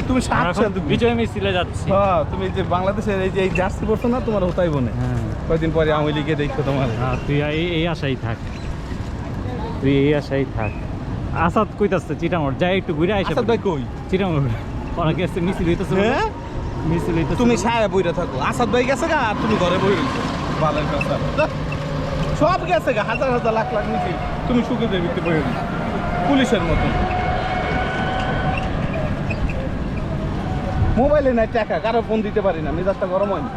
তুমি বিজয় মিছিলে যাচ্ছি। হ্যাঁ, তুমি যে বাংলাদেশের এই যে জার্সি পরছো না, তোমার হতাই বনে কয়েকদিন পরে আওয়ামী লীগে দেখছো তোমার। তুই এই আশাই থাক, তুই এই আশাই থাক। আসাদ কইতাছে চিটামর যাই একটু ঘুরে আইসা। আসাদ ভাই কই? চিটামর ওরা গেছে মিছিল হইতেছে। হ্যাঁ, মিছিল হইতেছে। তুমি ছায়া বইরা থাকো। আসাদ ভাই গেছে গা, আর তুমি ঘরে বই রইছো। বালের কথা, সব গেছে গা, হাজার হাজার লাখ লাখ মিছিল। তুমি সুখে দেবিতে বই রইছো পুলিশের মতন। মোবাইলে নাই টাকা, কারো ফোন দিতে পারি না, মেজাজটা গরম হয় না।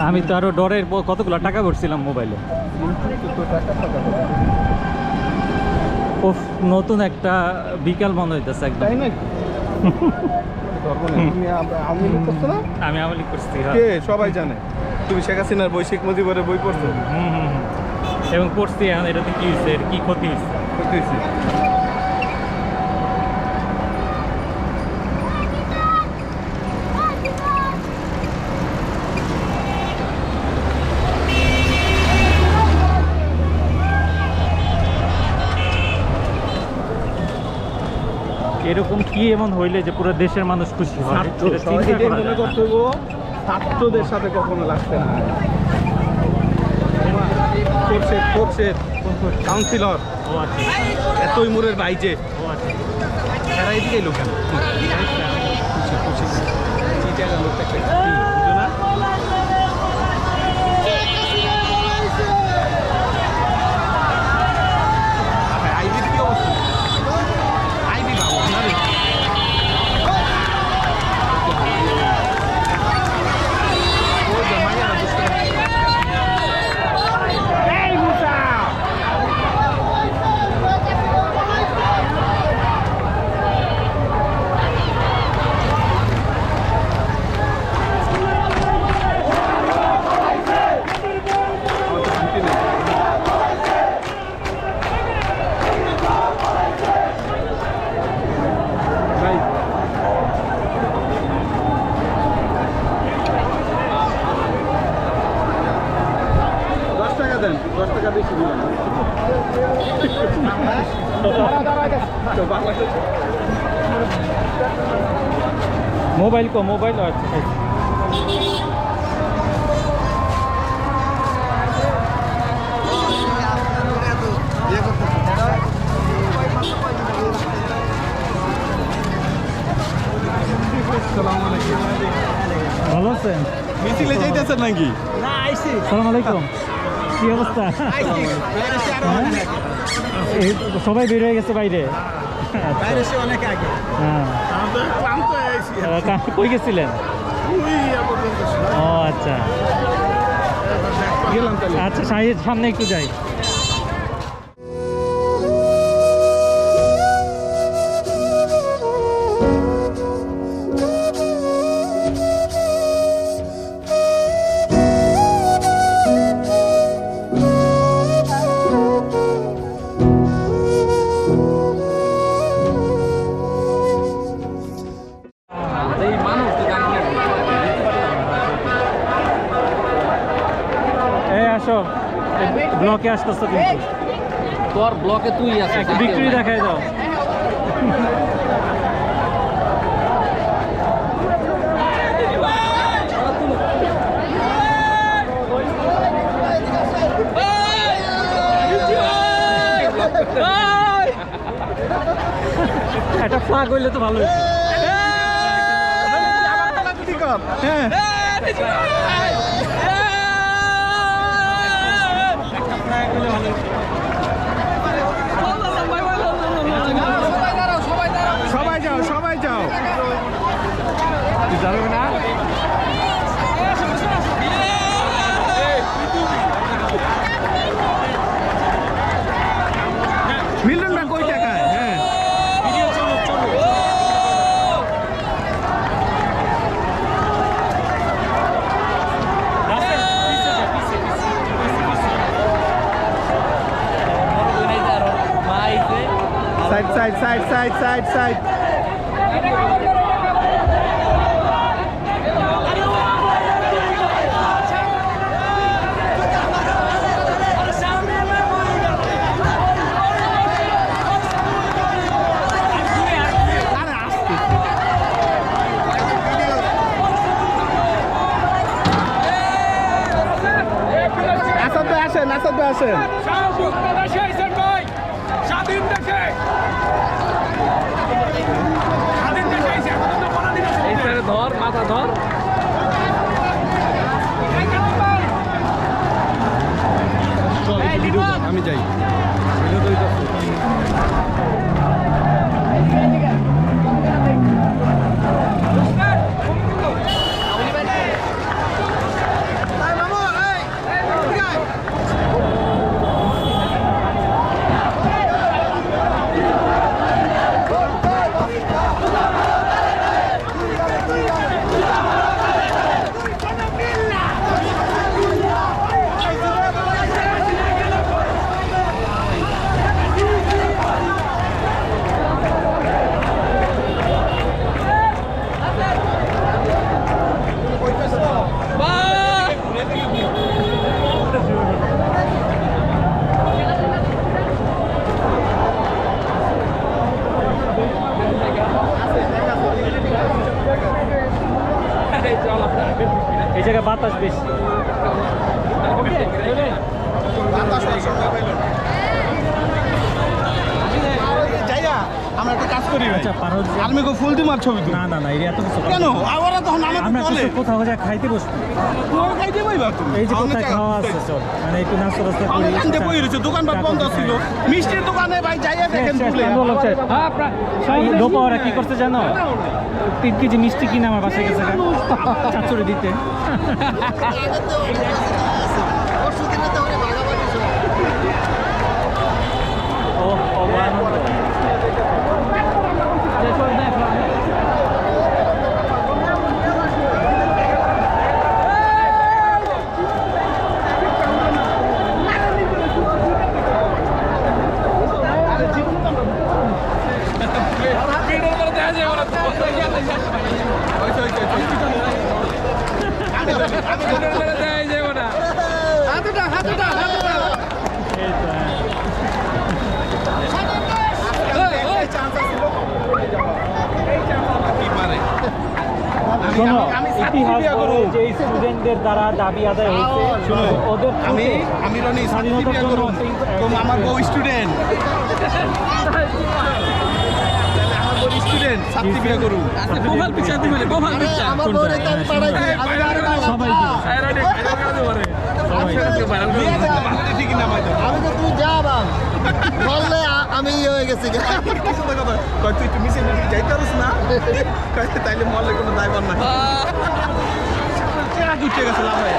আমি তো আরো ডরের কতগুলো টাকা ভরছিলাম মোবাইলে। নতুন একটা বিকাল মনে হইতেছে একদম। তাই নাকি? আমি আওয়ামী লীগ করছি। সবাই জানে তুমি শেখ হাসিনার বই, শেখ মুজিবের বই পড়ছো। এবং পড়ছি। এখন এটাতে কি হয়েছে, কি ক্ষতি হয়েছে? ক্ষতি হয়েছে এরকম কি এমন হইলে যে পুরো দেশের মানুষ খুশি হয়? মনে করতে হইব ছাত্রদের সাথে কখনো লাগছে না। কাউন্সিলর এতই মোড়ের ভাই যে এরা এদিকে এলো কেন? मोबाइल को मोबाइल अच्छा ভালো আছেন? মিছিলে যাইতেছেন নাকি? না আইছি। আসসালামু আলাইকুম। কি অবস্থা? সবাই বের হয়ে গেছে বাইরে। বাইরে সে অনেক আগে। হ্যাঁ, কই গেছিলেন? ও আচ্ছা আচ্ছা, সামনে একটু যাই। ব্লকে আসতেছো কিন্তু তোর ব্লকে তুই আছিস বিক্রি দেখাই দাও একটা ফ্লাগ হইলে তো ভালো হইতো। হ্যাঁ সবাই যাও সবাই যাও যাবে না মিলন না কই টাকায় হ্যাঁ side side side side side side Asad ভাই আসেন আসাদ ভাই আসেন এই সাইডে ধর মাথা ধর আমি যাই এই জায়গায় বাতাস বেশি যাইয়া আমরা একটা কাজ করি ভাই আচ্ছা পার হচ্ছে আমি কো ফুল দিমার ছবি তুলি না না না এটা এত কিছু কেন আবার তখন আমাকে আমরা বলে কিছু কোথাও যা খাইতে বসবো তোর খাইতে পাইবা তুমি এই যে কোথায় খাওয়া আছে চল মানে একটু নাস্তা রাস্তা করি আমরা কান্দে বই রয়েছে দোকানপাট বন্ধ ছিল মিষ্টির দোকানে ভাই যাইয়া দেখেন ফুলে দোপাওয়ারা কি করতে জানো 3 কেজি মিষ্টি কিনে আমার বাসায় গেছে চাচুরে দিতে ও অবানন্দ এই তো হ্যাঁ। শোনো ইতিহাস বলে যে স্টুডেন্টদের দ্বারা দাবি আদায় হয়েছে শোনো, ওদের আমি থ্রুতে আমি রনি স্বাধীনতার সার্টিফিকেট জন্য করুন তুমি আমার বউ স্টুডেন্ট আমার বউ স্টুডেন্ট সার্টিফিকেট করুন প্রোফাইল পিকচার দিবেন প্রোফাইল পিকচার আমার বউরে তো আমি পাঠাই দিই আমি আর সবাই দিবে নিয়ে যাও, বাংলাদেশে ঠিকই নামাই দাও। আমি তো তুই যা বাম বললে আমি ইয়ে হয়ে গেছি কি সুন্দর কথা। কয় তুই একটু মিশে মিশে যাইতে পারিস না? কয় তাইলে মহলে কোনো দায়ভার নাই। চেহারা কি উঠে গেছে লাভ হয়?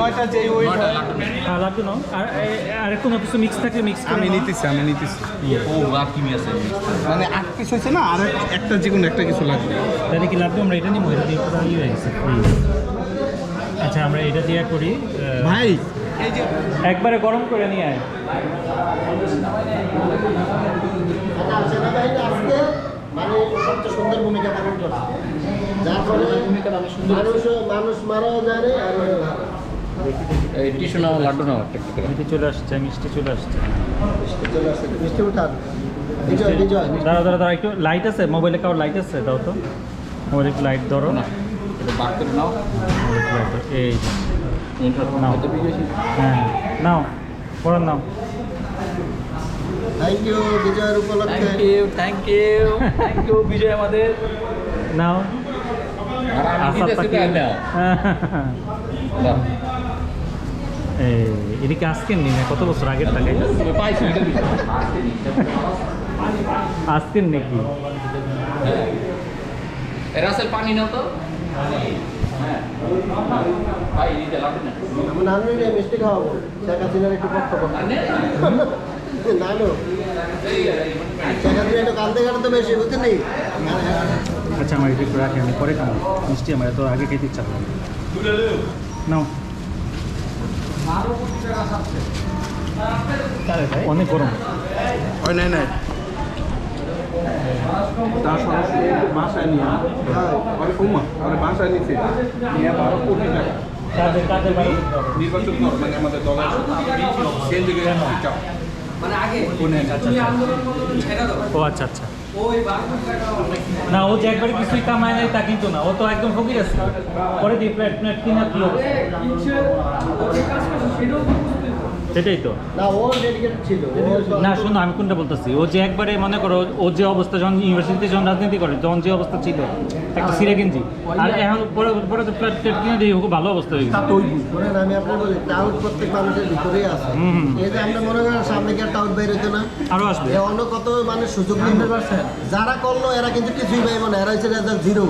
নয়টা যে ওই লাড্ডু নাও আর কোনো কিছু মিক্স থাকলে মিক্স আমি নিতেছি মানে 8 পিস হয়েছে না আর একটা যে কোনো একটা কিছু লাগবে তাহলে কি লাড্ডু আমরা এটা নিবো এটা দিয়ে পুরো ইয়ে হয়ে গেছে আচ্ছা আমরা এটা দিয়ে করি ভাই এই যে একবারে গরম করে নিয়ে আয় সেনাবাহিনী আজকে মানে সবচেয়ে সুন্দর ভূমিকা পালন করছে যার ফলে মানুষ মারাও জানে আর এই টিস্যু নাও লাড্ডু নাও একটা মিষ্টি চলে আসছে মিষ্টি চলে আসছে চলে আসছে মিষ্টি উঠান বিজয় বিজয় দাঁড়া দাঁড়া দাঁড়া একটু লাইট আছে মোবাইলে কারো লাইট আছে দাও তো মোবাইলে একটু লাইট ধরো না এটা বাক করে নাও এই নাও হ্যাঁ নাও পড়ান নাও থ্যাংক ইউ বিজয়ের উপলক্ষে থ্যাংক ইউ বিজয় আমাদের নাও আসাদ পাখি এদিকে আজকের নিন কত বছর আগের টাকাই পাইছি আজকের নাকি রাসেল পানি নাও তো ভাই দিতে লাড্ডু না আমি নানু নিয়ে মিষ্টি খাওয়াবো শেখ হাসিনার একটু পক্ষ করবো নানু শেখ হাসিনা একটু কান্দে কান্দে বেশি বুঝতে নেই আচ্ছা আমার একটু রাখি আমি পরে খাবো মিষ্টি আমার তো আগে খেতে ইচ্ছা করো নাও অনেক গরম ওই নাই নাই তার সরাসরি বাসায় নিয়ে আরে কুমা আরে বাসায় নিতে নিয়ে 12 কোটি টাকা নির্বাচন কর মানে আমাদের দল সেই দিকে চাও মানে আগে ও আচ্ছা আচ্ছা না ও যে একবারে কিছুই কামায় নাই তা কিন্তু না ও তো একদম ফকির আছে পরে দিয়ে প্লেট প্লেট কিনা কি সেটাই তো না ও ডেডিকেটেড ছিল না শোনো আমি কোনটা বলতেছি ও যে একবারে মনে করো ও যে অবস্থা যখন ইউনিভার্সিটিতে যখন রাজনীতি করে তখন যে অবস্থা ছিল একটা সিরে গেঞ্জি আর এখন পরে পরে তো প্লেট প্লেট কিনে দিয়ে খুব ভালো অবস্থা হয়ে গেছে শোনেন আমি আপনার বলি টাউট প্রত্যেক মানুষের ভিতরেই আছে এই যে আমরা মনে করেন সামনে কি আর টাউট বাইর হইতো না আরও আসবে এ অন্য কত মানুষ সুযোগ নিতে পারছে যারা করলো এরা কিন্তু কিছুই পাইব না এরা হচ্ছে রেজাল্ট জিরো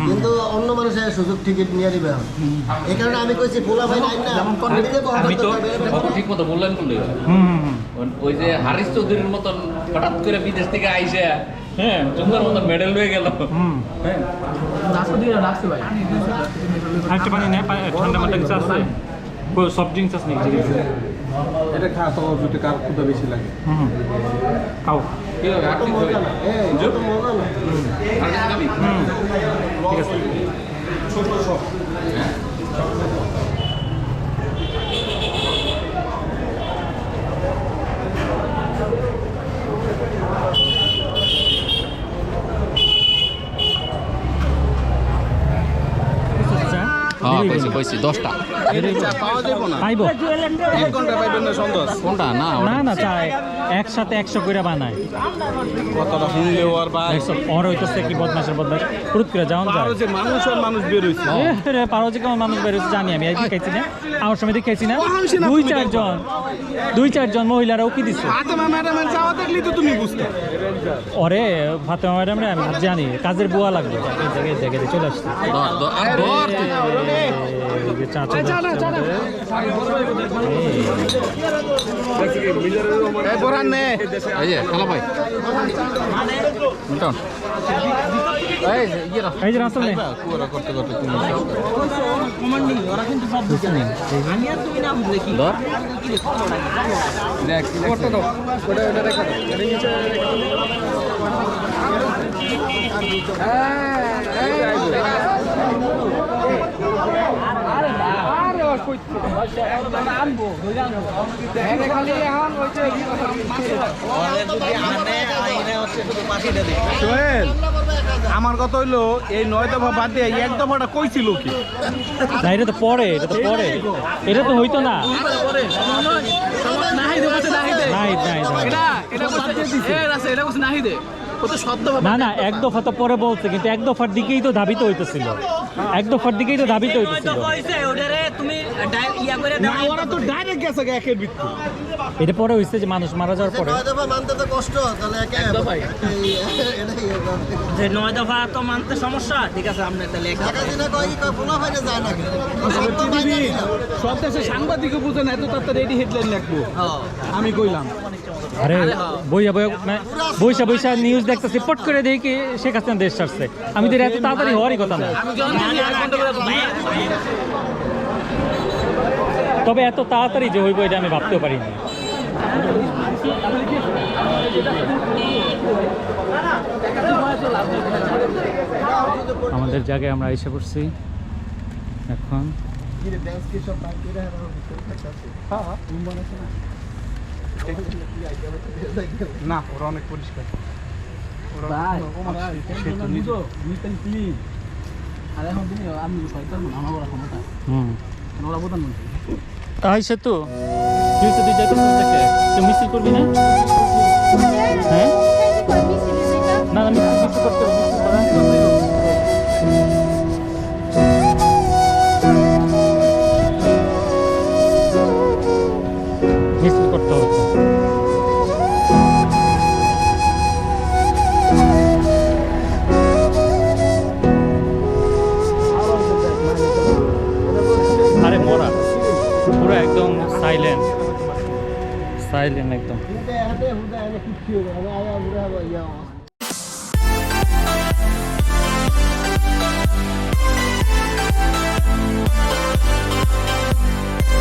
কিন্তু অন্য মানুষ সুযোগ টিকিট নিয়ে নিবে এই কারণে আমি কইছি পোলা ভাই নাই না আমি তো ঠিক মতো বললেন বললে ওই যে হারিস চৌধুরীর মতন হঠাৎ করে বিদেশ থেকে আইসে হ্যাঁ সুন্দর মতন মেডেল হয়ে গেল হ্যাঁ আরেকটা পানি নেই ঠান্ডা মাথা কিছু আছে সফট ড্রিঙ্কস আছে নাকি এটা খা তো যদি কার ক্ষুধা বেশি লাগে খাও কি হবে আর কিছু হবে আর কিছু খাবি ঠিক আছে ছোট সব হ্যাঁ কইছি 10টা পাওয়া যাবে না পাইবো 1 ঘন্টা পাইবেন না সন্দেহ কোনটা না না না চাই একসাথে 100 করে বানায় কতটা শুনলেও আর বা ওর হইতেছে কি বদমাশের বদমাশ পুরুত করে যাওন যায় আরো যে মানুষ আর মানুষ বের হইছে রে পারো যে কেমন মানুষ বেরোচ্ছে জানি আমি একদিন খাইছি না আমার সময় দেখেছি না দুই চারজন মহিলারাও কি দিচ্ছে ফাতেমা ম্যাডামের যাওয়া দেখলি তো তুমি বুঝতে ওরে ফাতেমা ম্যাডাম রে আমি জানি কাজের বুয়া লাগবে এই জায়গায় চলে আসছে এই যে চাচা এই বরান নে এই যে খালা ভাই মিটন এই যে রাস্তা নেই কুয়ারা করতে করতে তুমি ধর দেখ করতে দাও ওটা ওটা রেখে সোহেল আমার কথা হইলো এই 9 দফা বাদ দিয়ে 1 দফাটা কইছিল কি না এটা তো পরে এটা তো হইতো না নাই ও তো সব দফা না না এক দফা তো পরে বলছে, কিন্তু এক দফার দিকেই তো ধাবিত হইতেছিল, এক দফার দিকেই তো ধাবিত হইতেছিল। না ওরা তো ডাইরেক্ট গেছে একের ভিত্তি এটা পরে হইছে যে মানুষ মারা যাওয়ার পরে। 9 দফা মানতে তো কষ্ট, তাহলে এক দফাই। যে 9 দফা তো মানতে সমস্যা, ঠিক আছে আপনি তাহলে এক ঢাকা দিনে কয় কি কয় পোলা ফাইনে যায় নাকি সব তো টিভি মাইনে নিলাম। সব দেশে সাংবাদিকও বুঝে না এত তাড়াতাড়ি রেডি হেডলাইন লিখবো আমি কইলাম আরে বইয়া বইসা বইসা নিউজ দেখতেছি, পট করে দেখি শেখ হাসিনা দেশ ছাড়ছে। আমি তো এত তাড়াতাড়ি হওয়ারই কথা না, তবে এত তাড়াতাড়ি যে হইব এটা আমি ভাবতেও পারিনি। আমাদের জায়গায় আমরা এসে পড়ছি এখন। না ওরা অনেক পরিষ্কার আইসা তো তুই তো তুই যাইতে দেখে তুই মিছিল করবি না? হ্যাঁ না না মিছিল করতে হবে, মিছিল করতে হবে। আরে মরা পুরো একদম সাইলেন্ট একদম। হুদা এনে কিচ্ছু হবে না, আয়া বুড়া ইয়া